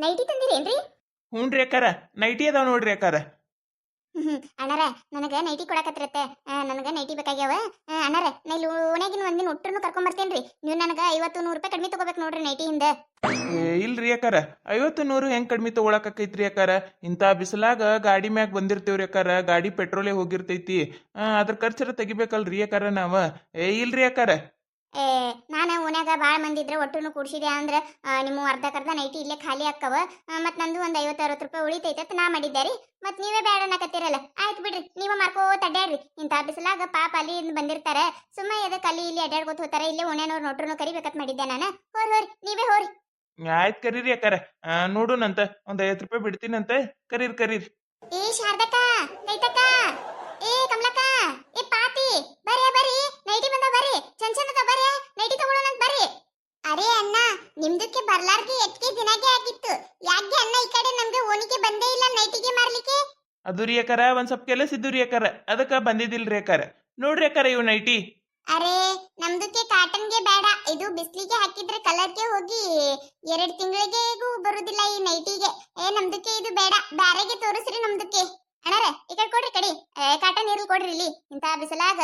Nighty ತಂದಿರೇನ್ರಿ? ಹ್ಞೂನ್ರಿ ಅಕ್ಕಾರ, nighty ಅದಾವ ನೋಡ್ರಿ ಅಕ್ಕಾರ. ಅಣ್ಣಾರ ನನಗೆ ನೈಟಿ ಕೊಡಕತ್ತಿರತ್ತೆ. ನನಗೆ ನೈಟಿ ಬೇಕಾಗ್ಯಾವ. ಅಣ್ಣಾರ ನಾ ಇಲ್ಲಿ ಓಣ್ಯಾಗಿನ ಒಂದಿನ ಒಟ್ಟರು ಕರ್ಕೊಂಡ್ ಬರ್ತೇನ್ರಿ. ನೀವು ನನಗೆ 50-100 ರೂಪಾಯಿ ಕಡಿಮೆ ತಗೋಬೇಕು ನೋಡ್ರಿ ನೈಟಿಯಿಂದ. ಇಲ್ರಿ ಅಕ್ಕಾರ, 50-100 ಹೆಂಗ್ ಕಡಿಮೆ ತಗೊಳಕೈತ್ರಿ ಅಕ್ಕಾರ? ಇಂಥ ಬಿಸಿಲಾಗ ಗಾಡಿ ಮ್ಯಾಗ ಬಂದಿರ್ತೇವ್ರಿ ಅಕ್ಕಾರ, ಗಾಡಿ ಪೆಟ್ರೋಲೇ ಹೋಗಿರ್ತೈತಿ. ಅದ್ರ ಖರ್ಚರ ತೆಗಿಬೇಕಲ್ರಿ ಅಕ್ಕಾರ ನಾವ. ಇಲ್ರಿ ಅಕ್ಕಾರ. ನಾನು ಓಣ್ಯಾಗ ಭಾಳ ಮಂದಿ ಇದ್ರೆ ಒಟ್ಟನ್ನು ಕೂಡ್ಸಿದೆ ಅಂದ್ರೆ ನಿಮ್ಮ ಅರ್ಧಕ್ಕರ್ಧ ನೈಟಿ ಇಲ್ಲೇ ಖಾಲಿ ಆಕ್ಕವ. ಮತ್ತು ನಂದು ಒಂದು 50-60 ರೂಪಾಯಿ ಉಳಿತೈತೆ ಅಂತ ನಾ ಮಾಡಿದ್ದೆ ರೀ. ಮತ್ತು ನೀವೇ ಬೇಡ ಅನ್ನಕತ್ತೀರಲ್ಲ, ಆಯ್ತು ಬಿಡ್ರಿ, ನೀವೇ ಮಾರ್ಕೋತ ಅಡ್ಡಾಡ್ರಿ. ಇಂಥ ಬಿಸಿಲಾಗ ಪಾಪ ಅಲ್ಲಿ ಬಂದಿರ್ತಾರೆ, ಸುಮ್ಮ ಎದಕ್ಕೆ ಅಲ್ಲಿ ಇಲ್ಲಿ ಅಡ್ಡಾಡ್ಕೋತ ಹೋಗ್ತಾರೆ. ಇಲ್ಲೇ ಓಣ್ಯಾನವ್ರು ನೋಟ್ರು ಕರಿಬೇಕಂತ ಮಾಡಿದ್ದೆ ನಾನು. ಹೋರಿ ನೀವೇ ಹೋರಿ. ಆಯ್ತು ಕರೀರಿ ಅಕ್ಕಾರ, ನೋಡುನಂತ ಒಂದು 50 ರೂಪಾಯಿ ಬಿಡ್ತೀನಂತ. ಕರೀರಿ. ಏ ಶಾರದಕ್ಕ, ಕೈತಕ್ಕ, ಏ ಕಮಲಕ್ಕ, ಏ ಪಾತಿ, ಬರ್ರಿ ನೈಟಿ ಬಂದ ಬರ್ರಿ. ಚಂದ ಬರ್ರಿ ನೈಟಿ ತಗೊಳ್ಳೋಣಂತ ಬರ್ರಿ. ಅರೆ ಅಣ್ಣ, ನಿಮ್ದಕ್ಕೆ ಬರ್ಲಾರ್ಗೆ ಎಟ್ಕೆ ದಿನಾಗೆ ಆಗಿತ್ತು. ಯಾಕೆ ಅಣ್ಣ ಈ ಕಡೆ ನಮ್ಗೆ ಓಣಿಗೆ ಬಂದೇ ಇಲ್ಲ ನೈಟಿಗೆ ಮಾರ್ಲಿಕ್ಕೆ? ಅದು ರೀ ಅಕ್ಕಾರ, ಒಂದ್ ಸ್ವಲ್ಪ ಕೆಲಸ ಇದ್ದು ರೀ ಅಕ್ಕಾರ, ಅದಕ್ಕೆ ಬಂದಿದ್ದಿಲ್ರಿ ಅಕ್ಕಾರ. ನೋಡ್ರಿ ಅಕ್ಕಾರ ಇವ್ ನೈಟಿ. ಅರೆ ನಮ್ದಕ್ಕೆ ಕಾಟನ್ಗೆ ಬೇಡ, ಇದು ಬಿಸ್ಲಿಗೆ ಹಾಕಿದ್ರೆ ಕಲರ್ಗೆ ಹೋಗಿ 2 ತಿಂಗಳಿಗೆಗೂ ಬರುದಿಲ್ಲ ಈ ನೈಟಿಗೆ. ನಮ್ದಕ್ಕೆ ಇದು ಬೇಡ, ಬ್ಯಾರೆಗೆ ತೋರಿಸ್ರಿ ನಮ್ದಕ್ಕೆ. ಅಣ್ಣಾರೆ ಈ ಕಡೆ ಕೊಡ್ರಿ, ಕಡಿ ಕಾಟನ್ ಇರ್ಲಿ ಕೊಡ್ರಿ. ಇಲ್ಲಿ ಇಂತ ಬಿಸಿಲಾಗ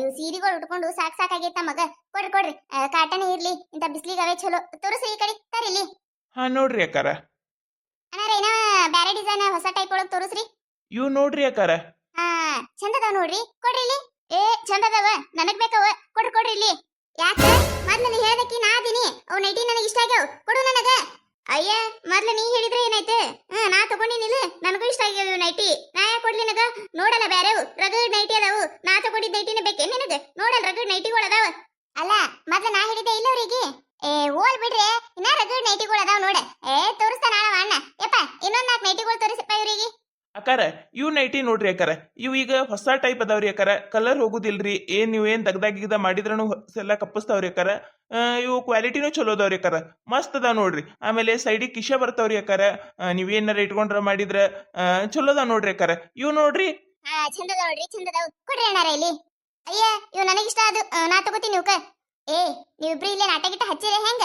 ಇವು ಸೀರೆಗಳು ಉಟ್ಕೊಂಡು ಸಾಕಾಗೈತ ಮಗ. ಕೊಡ್ರಿ ಕಾಟನ್ ಇರ್ಲಿ, ಇಂತ ಬಿಸ್ಲಿಗೆ ಅವೇ ಚಲೋ. ತೋರಿಸ್ರಿ ಈ ಕಡೆ ತರಿಲಿ. ಹಾ ನೋಡ್ರಿ ಅಕ್ಕಾರ. ಅಣ್ಣಾರೆ ಇನ್ನ ಬ್ಯಾರೆ ಡಿಸೈನ್ ಹೊಸ ಟೈಪ್ ಒಳಗ್ ತೋರಿಸ್ರಿ. ಇವ್ ನೋಡ್ರಿ ಅಕ್ಕಾರ. ಹಾ ಚಂದ ಅದಾವ ನೋಡ್ರಿ, ಕೊಡ್ರಿ ಇಲ್ಲಿ. ಚಂದ ಅದಾವ, ನನಗ್ ಬೇಕವ. ಕೊಡ್ರಿ ಇಲ್ಲಿ. ಯಾಕ ಮೊದ್ಲು ನೀ ಹೇಳ್ದಕ್ಕಿ ನಾ ಅದೀನಿ. ಅವ್ ನೈಟಿ ನನಗೆ ಇಷ್ಟ ಆಗ್ಯಾವ, ಕೊಡು ನನಗ. ಅಯ್ಯ ಮೊದ್ಲು ನೀ ಹೇಳಿದ್ರೆ ಏನಾಯ್ತು? ನಾ ತಗೊಂಡಿನಿಲ್ಲ, ನನಗೂ ಇಷ್ಟ ಆಗ್ಯಾವ ನೈಟಿ. ನಾ ಯಾಕೆ ಕೊಡ್ಲಿ ನಿನಗ? ನೋಡಲ್ಲ ಬ್ಯಾರೆವು ರಗಡ್ ನೈಟಿ ಅದಾವು. ನಾ ತಗೊಂಡಿದ್ದ ನೈಟಿನ ಬೇಕೇ ನಿನಗ? ನೋಡಲ್ಲ ರಗಡ್ ನೈಟಿಗಳು ಅದಾವ. ಅಲ್ಲ ಮೊದ್ಲು ನಾ ಹೇಳಿದ್ದೆ ಇಲ್ಲ ಅವ್ರಿಗೆ. ಓಲ್ ಬಿಡ್ರಿ, ಇನ್ನ ರಗಡ್ ನೈಟಿಗಳು ಅದಾವ ನೋಡ. ತೋರಿಸ್ತಾನ ಅಣ್ಣ. ಯಪ್ಪ ಇನ್ನೊಂದ್ 4 ನೈಟಿಗಳು ತೋರಿಸಪ್ಪ ಇವ್ರಿಗೆ. ಅಕ್ಕಾರ ಇವ್ ನೈಟಿ ನೋಡ್ರಿ ಅಕ್ಕಾರ, ಇವ್ ಈಗ ಹೊಸ ಟೈಪ್ ಅದಾವ್ರಿ ಅಕ್ಕಾರ. ಕಲರ್ ಹೋಗುದಿಲ್ರಿ, ನೀವೇನ್ ದಗ್ದಾಗಿದ ಮಾಡಿದ್ರೂ ಎಲ್ಲ ಕಪ್ಪಿಸ್ತಾವ್ರಿ ಅಕ್ಕಾರ. ಇವು ಕ್ವಾಲಿಟಿನೂ ಚಲೋ ಅದಾವ್ರಿ ಅಕ್ಕಾರ, ಮಸ್ತ್ ಅದಾವ ನೋಡ್ರಿ. ಆಮೇಲೆ ಸೈಡಿಗೆ ಕಿಶ ಬರ್ತಾವ್ರಿ ಅಕ್ಕಾರ. ನೀವೇನಾರ ಇಟ್ಕೊಂಡ್ರ ಮಾಡಿದ್ರ ಚಲೋ ಅದಾವ ನೋಡ್ರಿ ಅಕ್ಕಾರ. ಇವ್ ನೋಡ್ರಿ. ಚಂದ ಅದಾವ ನೋಡ್ರಿ, ಚಂದ ಅದಾವ. ಕೊಡ್ರಿ ಅಣ್ಣಾರ ಇಲ್ಲಿ. ಅಯ್ಯ ಇವ್ ನನಗಿಷ್ಟ ಅದು, ನಾ ತಗೋತೀನಿ ಇವ್ಕ. ನೀವಿಬ್ರು ಇಲ್ಲೇ ನಾಟ ಗಿಟ್ಟ ಹಚ್ಚಿರ ಹೆಂಗ?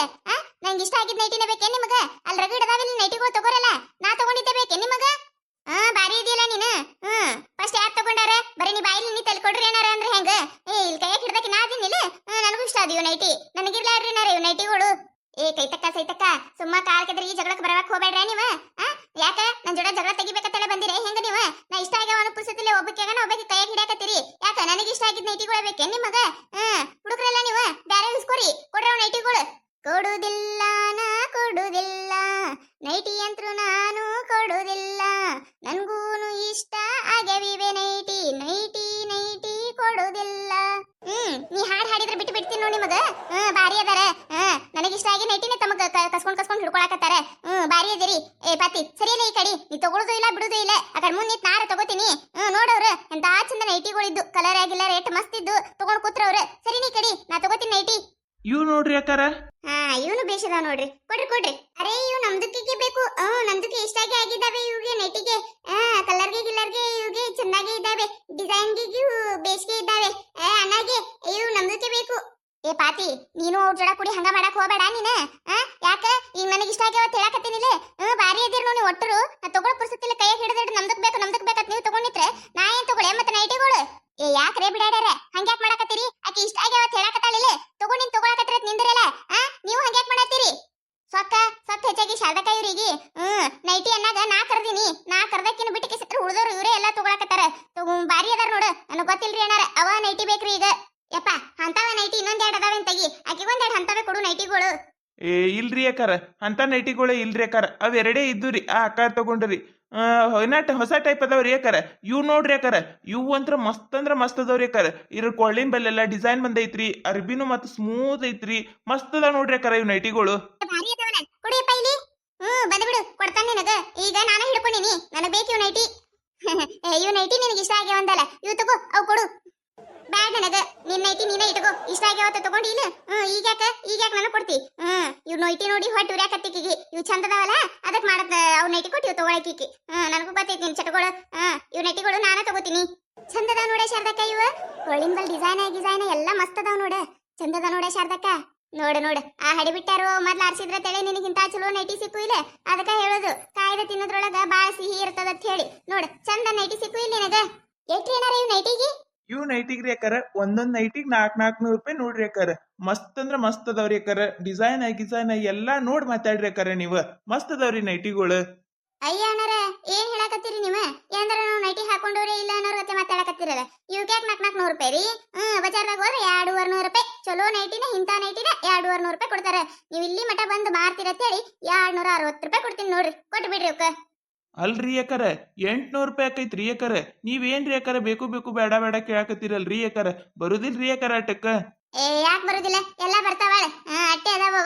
ನಂಗೆ ಇಷ್ಟ ಆಗಿದ್ ನೈಟಿನ ಬೇಕೇ ನಿಮಗ? ಅಲ್ಲಿ ರಗಡ್ ಅದಾವಿಲ್ಲ ನೈಟಿಗಳು ತಗೋರಲ್ಲ, ನಾ ತಗೊಂಡಿದ್ದೆ ಬೇಕೇ ನಿಮಗ? ಬಾರಿ ಇದೆಯಲ್ಲ ನೀನು. ಫಸ್ಟ್ ಯಾರು ತಗೊಂಡಾರ? ಬರೀ ನೀ ಬಾಯಿಲಿ ನೀ ತಲೆ ಕೊಡ್ರಿ ಏನಾರ ಅಂದ್ರೆ ಹೆಂಗ? ಇಲ್ಲಿ ಕೈಯಾಗ ಹಿಡ್ದಕ್ಕೆ ನಾ ಅದಿನಿಲ್ಲ. ನನಗೂ ಇಷ್ಟ ಅದು ಇವ್ ನೈಟಿ. ನನಗಿರ್ಲಾಡ್ರಿ ಏನಾರ ಇವ್ ನೈಟಿಗಳು. ಕೈತಕ್ಕ ಸೈತಕ್ಕ, ಸುಮ್ಮ ಕಾಲ್ ಕೆದ್ರಿ ಈ ಜಗಳಕ್ಕೆ ಬರಕ್ ಹೋಗ್ಬೇಡ್ರ ನೀವ. ಯಾಕ ನನ್ ಜೋಡ ಜಗಳ ತೆಗಿಬೇಕಂತೇಳಿ ಬಂದಿರ ಹೆಂಗ ನೀವ? ನಾ ಇಷ್ಟ ಆಗ್ಯಾವ ಅನ್ನೋ ಪುಸ್ತಕದಲ್ಲಿ ಒಬ್ಬಕ್ಕಾಗ ಒಬ್ಬಕ್ಕೆ ಕೈಯಾಗ ಹಿಡ್ಯಾಕತ್ತೀರಿ. ಯಾಕ ನನಗೆ ಇಷ್ಟ ಆಗಿದ್ ನೈಟಿಗಳು ಬೇಕೇ ನಿಮಗ? ಹುಡುಕ್ರಲ್ಲ ನೀವು, ಬ್ಯಾರೆ ಇಸ್ಕೊರಿ. ಕೊಡ್ರವ ನೈಟಿಗಳು. ಕೊಡುದಿಲ್ಲ ನಾ ಕೊಡುದಿಲ್ಲ, ನೈಟಿ ಅಂತೂ ನಾನು ಕೊಡುದಿಲ್ಲ. ನನ್ಗೂನು ಇಷ್ಟ ಆಗ್ಯಾವಿವೆ ನೈಟಿ, ನೈಟಿ ನೈಟಿ ಕೊಡುದಿಲ್ಲ. ನೀ ಹಾಡ್ ಹಾಡಿದ್ರೆ ಬಿಟ್ಟು ಬಿಡ್ತೀನಿ ನೋಡಿ ನಿಮಗ. ಬಾರಿ ಅದಾರ. ನನಗಿಷ್ಟ ಆಗಿ ನೈಟಿನೇ ತಮಗ ಕಸ್ಕೊಂಡ್ ಹಿಡ್ಕೊಳಕತ್ತಾರ. ಬಾರಿ ಅದಿರಿ. ಪಾತಿ ಸರಿಯಲ್ಲ ಈ ಕಡಿ. ನೀ ತಗೊಳುದು ಇಲ್ಲ ಬಿಡುದು ಇಲ್ಲ. ಆ ಕಡೆ ಮುಂದೆ ನಾರ ತಗೋತೀನಿ. ನೋಡವ್ರ ಎಂತ ಚಂದ ನೈಟಿಗಳಿದ್ದು, ಕಲರ್ ಆಗಿಲ್ಲ, ರೇಟ್ ಮಸ್ತ್ ಇದ್ದು ತಗೊಂಡ್ ಕೂತ್ರವ್ರ. ಸರಿ ನೀ ಕಡಿ, ನಾ ತಗೋತೀನಿ ನೈಟಿ. ಇವ್ ನೋಡ್ರಿ ಅಕ್ಕಾರ. ಇವನು ಬೇಷದ ನೋಡ್ರಿ. ಕೊಡ್ರಿ. ಅರೆ ಇವ್ ನಮ್ದಕ್ಕೆ ಬೇಕು. ನಮ್ದಕ್ಕೆ ಇಷ್ಟಾಗಿ ಆಗಿದ್ದಾವೆ ಇವ್ಗೆ ನೈಟಿಗೆ. ಕಲರ್ಗೆ ಗಿಲ್ಲರ್ಗೆ ಇವ್ಗೆ ಚೆನ್ನಾಗಿ ಇದ್ದಾವೆ. ಡಿಸೈನ್ಗೆ ಬೇಸಿಗೆ ಇದ್ದಾವೆ. ಅಣ್ಣಗೆ ಇವ್ ನಮ್ದಕ್ಕೆ ಬೇಕು. ಪಾತಿ ನೀನು ಅವ್ರ ಜೋಡ ಕೂಡಿ ಹಂಗ ಮಾಡಕ್ ಹೋಗ್ಬೇಡ ನೀನ. ಯಾಕ ಈಗ ನನಗೆ ಇಷ್ಟ ಆಗ್ಯಾವ ಹೇಳಕತ್ತೀನಿಲ್ಲ. ಬಾರಿ ಅದಿರ್ ನೋಡಿ ಒಟ್ಟರು. ನಾ ತಗೊಳಕ್ ಪುರ್ಸತಿಲ್ಲ, ಕೈಯಾಗ ಹಿಡಿದ್ರೆ ನಮ್ದಕ್ ಬೇಕಂತ ನೀವು ತಗೊಂಡಿದ್ರೆ ನಾ ಏನ್ ತಗೊಳೆ ಮತ್ತೆ ನೈಟಿಗಳು? ಯಾಕ್ರೆ ಬಿಡಾಡ್ಯಾರ ಹಂಗ್ಯಾಕ್ ಮಾಡಕತ್ತೀರಿ? ಆಕಿ ಇಷ್ಟ ಆಗ್ಯಾವ ಹೇಳಕತ್ತಾಳಿಲ್ಲ, ತಗೊಂಡಿನ್ ತಗೊಳಕತ್ತಿರ ನಿಂದ್ರಲ್ಲ. ನೀವು ಹಂಗ್ಯಾಕ್ ಮಾಡತ್ತೀರಿ? ಸೊಕ್ಕ ಹೆಚ್ಚಾಗಿ ಶಾರದಕ್ಕ ಇವ್ರಿಗೆ. ನೈಟಿ ಅನ್ನಾಗ ನಾ ಕರ್ದೀನಿ. ನಾ ಕರ್ದಕ್ಕಿನ ಬಿಟ್ಟು ಕಿಸಿತ್ರ ಉಳ್ದವ್ರು ಇವರೇ ಎಲ್ಲಾ ತಗೊಳಕತ್ತಾರ. ಬಾರಿ ಅದಾರ ನೋಡು. ನನಗ್ ಗೊತ್ತಿಲ್ರಿ ಏನಾರ ಅವ ನೈಟಿ ಬೇಕ್ರಿ ಈಗ. ಯಪ್ಪ ಅಂತವ ನೈಟಿ ಇನ್ನೊಂದೆರಡು ಅದಾವೆ ತೆಗಿ. ಆಕಿಗೊಂದೆರಡು ಅಂತವೇ ಕೊಡು ನೈಟಿಗಳು. ಇಲ್ರಿ ಅಕ್ಕಾರ, ಅಂತ ನೈಟಿಗಳು ಇಲ್ರಿ ಅಕ್ಕಾರ. ಅವ್ ಎರಡೇ ಇದ್ದು ರೀ, ಆ ಅಕ್ಕಾರ ತಗೊಂಡ್ರಿ. ಹೊಸ ಟೈಪ್ ಅದಾವ್ರಿ ಅಕ್ಕಾರ. ಇವ್ ನೋಡ್ರಿ ಅಕ್ಕಾರ, ಇವು ಅಂತ್ರ ಮಸ್ತ್ ಅದಾವ್ರಿ ಅಕ್ಕಾರ. ಇದ್ರ ಕೊಳ್ಳಿನ ಬೆಲ್ಲೆಲ್ಲ ಡಿಸೈನ್ ಬಂದೈತ್ರಿ, ಅರ್ಬಿನೂ ಮತ್ ಸ್ಮೂತ್ ಐತ್ರಿ. ಮಸ್ತ್ ಅದಾವ ನೋಡ್ರಿ ಅಕ್ಕಾರ ಇವ್ ನೈಟಿಗಳು. ಕೊಡಿಯಪ್ಪ ಇಲ್ಲಿ. ಬಂದ್ಬಿಡು, ಕೊಡ್ತಾನೆ ನಿನಗ. ಈಗ ನಾನು ಹಿಡ್ಕೊಂಡಿನಿ, ನನಗ್ ಬೇಕು ಇವ್ ನೈಟಿ. ಇವ್ ನೈಟಿ ನಿನಗೆ ಇಷ್ಟ ಆಗ್ಯಾವಂದಲ್ಲ, ಇವ್ ತಗೋ, ಅವ್ ಕೊಡು. ಬ್ಯಾಡ ನನಗ, ನಿನ್ನ ನೈಟಿ ನೀನೇ ಇಟ್ಕೋ. ಇಷ್ಟ ಆಗ್ಯಾವತ್ತ ತಗೊಂಡಿ ಇಲ್ಲ. ಈಗ ಯಾಕೆ ನನಗೆ ಕೊಡ್ತಿ? ಇವ್ ನೈಟಿ ನೋಡಿ ಹೊಟ್ಟು ಉರ್ಯಾಕತ್ತಿಕಿಗಿ. ಇವ್ ಚಂದ ಅದಾವಲ್ಲ, ಅದಕ್ಕೆ ಮಾಡತ್ ಅವ್ ನೈಟಿ ಕೊಟ್ಟು ಇವ್ ತಗೊಳಕಿಕ್ಕಿ. ನನಗೂ ಗೊತ್ತೈತಿ ನಿನ್ ಚಟಗಳು. ಇವ್ ನೈಟಿಗಳು ನಾನೇ ತಗೋತೀನಿ. ಚಂದ ಅದಾವ ನೋಡ ಶಾರದಕ್ಕ ಇವ. ಹೊಳಿಂಬಲ್ ಡಿಸೈನ್ ಎಲ್ಲ ಮಸ್ತ್ ಅದಾವ ನೋಡ. ಚಂದ ಅದ ನೋಡ ಶಾರದಕ್ಕ. ನೋಡು ಆ ಹಡಿ ಬಿಟ್ಟಾರು ಮೊದ್ಲು ಆರ್ಸಿದ್ರ ತಲೆ ನಿನಗಿಂತ ಚಲೋ ನೈಟಿ ಸಿಕ್ಕು ಇಲ್ಲ ಅದಕ್ಕ ಹೇಳೋದು ಕಾಯ್ದೆ ತಿನ್ನೋದ್ರೊಳಗ ಬಾಳ ಸಿಹಿ ಇರ್ತದ ಅಂತ ಹೇಳಿ ನೋಡು ಚಂದ ನೈಟಿ ಸಿಕ್ಕು ಇಲ್ಲ ನಿನಗ ಎಷ್ಟ್ರಿ ಏನಾರ ಇವ್ ನೈಟಿಗೆ ಇವ್ ನೈಟಿಗ್ರಿ ಅಕ್ಕಾರ ಒಂದೊಂದ್ ನೈಟಿಗ್ 400 ರೂಪಾಯಿ ನೋಡ್ರಿ ಅಕ್ಕಾರ ಮಸ್ತ್ ಅಂದ್ರ ಮಸ್ತ್ ಅದಾವ್ರಿ ಅಕ್ಕಾರ ಡಿಸೈನ್ ಎಲ್ಲಾ ನೋಡ್ ಮಾತಾಡ್ರಿ ಅಕ್ಕಾರ ನೀವ್ ಮಸ್ತ್ ಅದಾವ್ರಿ ನೈಟಿಗಳು ಅಯ್ಯ ಅಣ್ಣಾರ ಏನ್ ಹೇಳಕತ್ತೀರಿ ನೀವ ಏನಂದ್ರ ನಾವು ನೈಟಿ ಹಾಕೊಂಡವ್ರೆ ಇಲ್ಲ ಅನ್ನೋರ್ ಗತೆ ಮಾತಾಡಕತ್ತೀರಲ್ಲ ಇವ್ಕ್ಯಾಕ್ 400 ರೂಪಾಯಿ ರೀ ಬಜಾರ್ದಾಗ ಹೋದ್ರೆ 200 ರೂಪಾಯಿ ಚಲೋ ನೈಟಿನ ಇಂಥ ನೈಟಿನ 200 ರೂಪಾಯಿ ಕೊಡ್ತಾರ ನೀವು ಇಲ್ಲಿ ಮಠ ಬಂದು ಮಾರ್ತೀರತ್ತ ಹೇಳಿ 260 ರೂಪಾಯಿ ಕೊಡ್ತೀನಿ ನೋಡ್ರಿ ಕೊಟ್ಟು ಬಿಡ್ರಿ ಅವಕ್ಕ ಅಲ್ರಿ ಅಕ್ಕಾರ 800 ರೂಪಾಯಿ ಆಕೈತ್ರಿ ಅಕ್ಕಾರ ನೀವೇನ್ರಿ ಅಕ್ಕಾರ ಬೇಕು ಬೇಡ ಕೇಳಾಕತ್ತೀರಲ್ರಿ ಅಕ್ಕಾರ ಬರುದಿಲ್ರಿ ಅಕ್ಕಾರ ಅಟ್ಟಕ್ಕ ಏ ಯಾಕೆ ಬರುದಿಲ್ಲ ಎಲ್ಲ ಬರ್ತಾವಳ ಅಟ್ಟೆ ಅದಾವ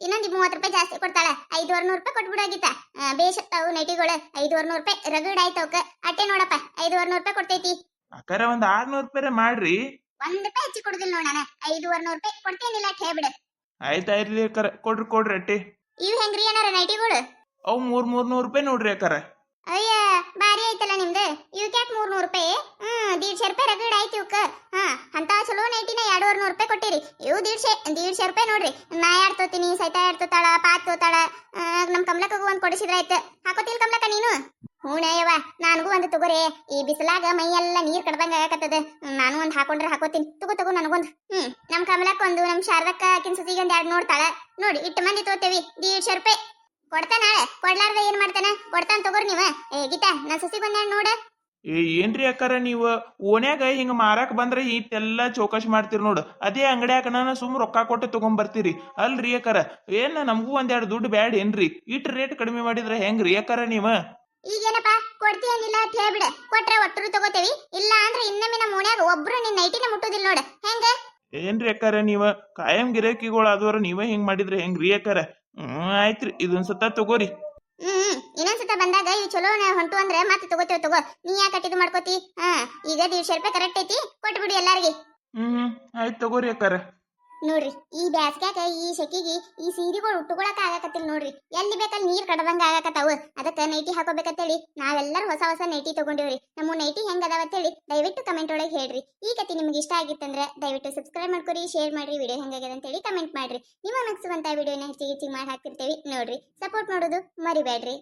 ಇನ್ನೊಂದು 30 ರೂಪಾಯಿ ಜಾಸ್ತಿ ಕೊಡ್ತಾಳ 500 ರೂಪಾಯಿ ಕೊಟ್ಬಿಡಾಗಿತ್ತ ಬೇಷ್ ಅವು ನೈಟಿಗಳು 500 ರೂಪಾಯಿ ರಗಡ್ ಆಯ್ತವಕ್ಕ ಅಟ್ಟೆ ನೋಡಪ್ಪ 500 ರೂಪಾಯಿ ಕೊಡ್ತೈತಿ ಅಕ್ಕಾರ ಒಂದ್ 600 ರೂಪಾಯಿ ಮಾಡ್ರಿ 1 ರೂಪಾಯಿ ಹೆಚ್ಚಿ ಕೊಡುದಿಲ್ಲ ನೋಡ ನಾನು 500 ರೂಪಾಯಿ ಕೊಡ್ತೇನಿಲ್ಲ ಹೇಳ್ಬಿಡ ಆಯ್ತಾಯ್ತ್ರಿ ಅಕ್ಕಾರ ಕೊಡ್ರಿ ಅಟ್ಟೆ ಇವ್ ಹೆಂಗ್ರಿ ಏನಾರ ನೈಟಿಗಳು ಅವ್ 300 ರೂಪಾಯಿ ನೋಡ್ರಿ ಅಕ್ಕಾರ ಅಯ್ಯ ಬಾರಿ ಐತಲ್ಲ ನಿಮ್ದು ಇವಕ್ಯಾಕ್ 300 ರೂಪಾಯಿ 150 ರೂಪಾಯಿ ರಗಡ್ ಆಯ್ತು ಇವಕ್ಕ ಅಂತ ಚಲೋ ನೈಟಿನ 200 ರೂಪಾಯಿ ಕೊಟ್ಟಿರಿ ಇವು 150 ರೂಪಾಯಿ ನೋಡ್ರಿ ನಾ ಯಾಡ್ ತೋತೀನಿ ಸೈತಾ ಯಾಡ್ ತೋತಾಳ ಪಾತ್ ತೋತಾಳ ನಮ್ ಕಮಲಕ್ಕಗೂ ಒಂದ್ ಕೊಡಿಸಿದ್ರ ಆಯ್ತು ಹಾಕೋತಿಲ್ ಕಮಲಕ್ಕ ನೀನು ಹೂಣಯ್ಯವ ನನಗೂ ಒಂದು ತಗೋರಿ ಈ ಬಿಸಿಲಾಗ ಮೈ ಎಲ್ಲ ನೀರ್ ಕಡ್ದಂಗ ಆಗಕತ್ತದ ನಾನು ಒಂದ್ ಹಾಕೊಂಡ್ರೆ ಹಾಕೋತೀನಿ ತಗೋ ನನಗೊಂದು ನಮ್ ಕಮಲಕ್ಕ ಒಂದು ನಮ್ ಶಾರದಕ್ಕ ಆಕಿನ ಸುತಿಗೆ ಒಂದ್ 2 ನೋಡ್ತಾಳ ನೋಡಿ ಇಟ್ಟು ಮಂದಿ ತೋತೇವಿ 150 ರೂಪಾಯಿ ಕೊಡ್ತಾನ ಕೊಡ್ಲಾರ್ದ ಏನ್ ಮಾಡ್ತಾನ ಕೊಡ್ತಾನ ತಗೋರಿ ನೀವ ಏ ಗೀತಾ ನನ್ ಸಸಿಗ್ ಒಂದ್ 2 ನೋಡ ಏನ್ರಿ ಅಕ್ಕಾರ ನೀವು ಓನ್ಯಾಗ ಹಿಂಗ ಮಾರಾಕ್ ಬಂದ್ರೆ ಇಟ್ಟೆಲ್ಲಾ ಚೌಕಾಶ್ ಮಾಡ್ತೀರಿ ನೋಡು ಅದೇ ಅಂಗಡ್ಯಾಗ ನಾನು ಸುಮ್ ರೊಕ್ಕ ಕೊಟ್ಟು ತಗೊಂಡ್ ಬರ್ತೀರಿ ಅಲ್ರಿ ಅಕ್ಕಾರ ಏನ್ ನಮಗೂ 2 ದುಡ್ಡು ಬ್ಯಾಡ ಏನ್ರಿ ಇಟ್ ರೇಟ್ ಕಡಿಮೆ ಮಾಡಿದ್ರೆ ಹೆಂಗ್ರಿ ಅಕ್ಕಾರ ನೀವ ಈಗೇನಪ್ಪ ಕೊಡ್ತೀಯನಿಲ್ಲ ಅಂತ ಹೇಳ್ಬಿಡ ಕೊಟ್ರೆ ಒಟ್ಟರು ತಗೋತೇವಿ ಇಲ್ಲ ಅಂದ್ರೆ ಇನ್ನೊಮ್ಮೆ ನಮ್ಮ ಓಣ್ಯಾಗ ಒಬ್ರು ನಿನ್ನ ನೈಟಿನ ಮುಟ್ಟುದಿಲ್ಲ ನೋಡ ಹೆಂಗ ಏನ್ರಿ ಅಕ್ಕಾರ ನೀವ ಕಾಯಂ ಗಿರಾಕಿಗಳು ಆದವ್ರ ನೀವ ಹಿಂಗ್ ಮಾಡಿದ್ರೆ ಹೆಂಗ್ರಿ ಅಕ್ಕಾರ ಆಯ್ತ್ರಿ ಇದೊಂದ್ಸತ ತಗೋರಿ ಇನ್ನೊಂದ್ಸತ ಬಂದಾಗ ಇವ್ ಚಲೋ ಹೊಂಟು ಅಂದ್ರೆ ಮತ್ತೆ ತಗೋತೇವ್ ತಗೋ ನೀ ಯಾಕೆ ಕಟ್ಟಿದ್ ಮಾಡ್ಕೋತಿ ಈಗ 150 ರೂಪಾಯಿ ಕರೆಕ್ಟ್ ಐತಿ ಕೊಟ್ಬಿಡಿ ಎಲ್ಲಾರ್ಗಿ ಆಯ್ತು ತಗೋರಿ ಅಕ್ಕಾರ ನೋಡ್ರಿ ಈ ಬ್ಯಾಸ್ಗ್ಯಾಗ ಈ ಸೆಕಿಗೆ ಈ ಸೀರೆಗಳು ಉಟ್ಟುಕೊಳಕ ಆಗಕತ್ತಿಲ್ಲ ನೋಡ್ರಿ ಎಲ್ಲಿ ಬೇಕಲ್ಲಿ ನೀರ್ ಕಡದಂಗ ಆಗಕತ್ತಾವ ಅದಕ್ಕ ನೈಟಿ ಹಾಕೋಬೇಕಂತೇಳಿ ನಾವೆಲ್ಲರೂ ಹೊಸ ನೈಟಿ ತಗೊಂಡಿವ್ರಿ ನಮ್ಮ ನೈಟಿ ಹೆಂಗ್ ಅದಾವತ್ತೇಳಿ ದಯವಿಟ್ಟು ಕಮೆಂಟ್ ಒಳಗೆ ಹೇಳ್ರಿ ಈ ಕತೆ ನಿಮ್ಗೆ ಇಷ್ಟ ಆಗಿತ್ತಂದ್ರೆ ದಯವಿಟ್ಟು ಸಬ್ಸ್ಕ್ರೈಬ್ ಮಾಡ್ಕೊರಿ ಶೇರ್ ಮಾಡ್ರಿ ವಿಡಿಯೋ ಹೆಂಗಾಗ್ಯದ ಅಂತೇಳಿ ಕಮೆಂಟ್ ಮಾಡ್ರಿ ನಿಮ್ಮ ಮೆಚ್ಚುವಂತ ವಿಡಿಯೋನ ಹೆಚ್ಚಿಗೆ ಮಾಡಿ ಹಾಕ್ತಿರ್ತೇವಿ ನೋಡ್ರಿ ಸಪೋರ್ಟ್ ಮಾಡೋದು ಮರಿಬೇಡ್ರಿ